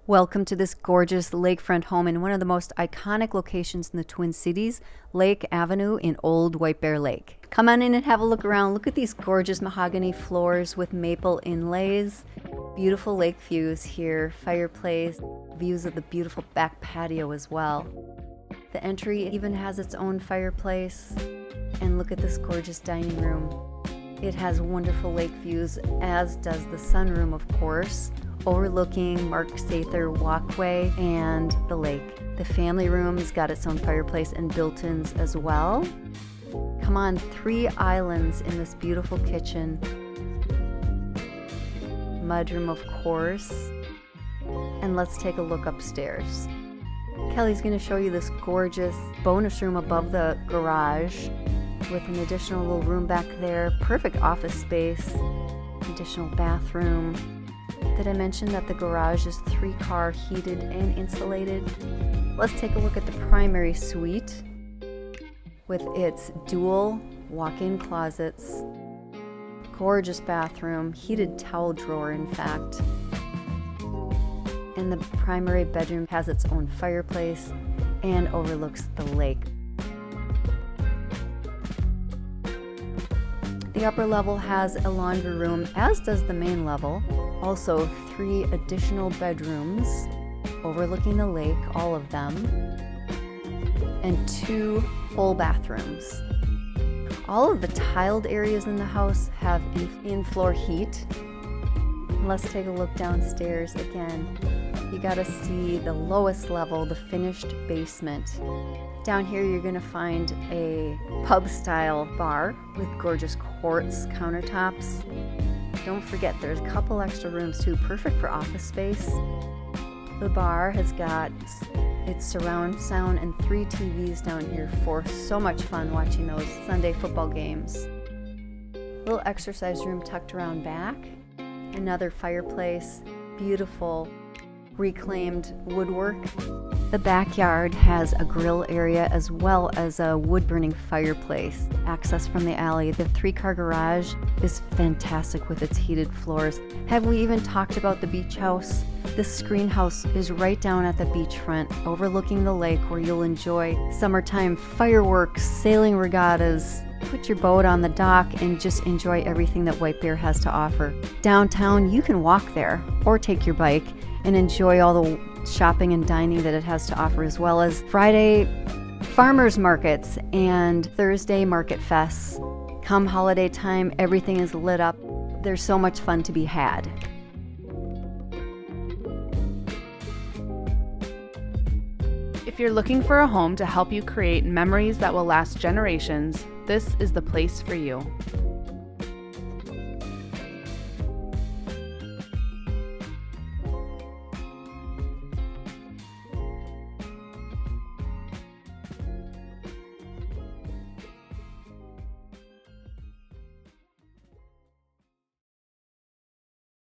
Welcome to this gorgeous lakefront home in one of the most iconic locations in the Twin Cities, Lake Avenue in Old White Bear Lake. Come on in and have a look around. Look at these gorgeous mahogany floors with maple inlays. Beautiful lake views here, fireplace, views of the beautiful back patio as well. The entry even has its own fireplace. And look at this gorgeous dining room. It has wonderful lake views, as does the sunroom, of course, overlooking Mark Sather walkway and the lake. The family room's got its own fireplace and built-ins as well. Come on, 3 islands in this beautiful kitchen. Mudroom, of course. And let's take a look upstairs. Kelly's going to show you this gorgeous bonus room above the garage with an additional little room back there. Perfect office space. Additional bathroom. Did I mention that the garage is 3-car heated and insulated? Let's take a look at the primary suite with its dual walk-in closets, gorgeous bathroom, heated towel drawer in fact, and the primary bedroom has its own fireplace and overlooks the lake. The upper level has a laundry room, as does the main level. Also 3 additional bedrooms overlooking the lake, all of them, and 2 full bathrooms. All of the tiled areas in the house have in-floor heat. Let's take a look downstairs again. You gotta see the lowest level, the finished basement. Down here you're gonna find a pub-style bar with gorgeous quartz countertops. Don't forget there's a couple extra rooms too, perfect for office space. The bar has got its surround sound and 3 TVs down here for so much fun watching those Sunday football games. Little exercise room tucked around back. Another fireplace, beautiful reclaimed woodwork. The backyard has a grill area as well as a wood-burning fireplace. Access from the alley. The 3-car garage is fantastic with its heated floors. Have we even talked about the beach house? This screen house is right down at the beachfront, overlooking the lake where you'll enjoy summertime fireworks, sailing regattas, put your boat on the dock and just enjoy everything that White Bear has to offer. Downtown, you can walk there or take your bike and enjoy all the shopping and dining that it has to offer, as well as Friday farmers markets and Thursday Marketfests. Come holiday time, everything is lit up. There's so much fun to be had. If you're looking for a home to help you create memories that will last generations, this is the place for you.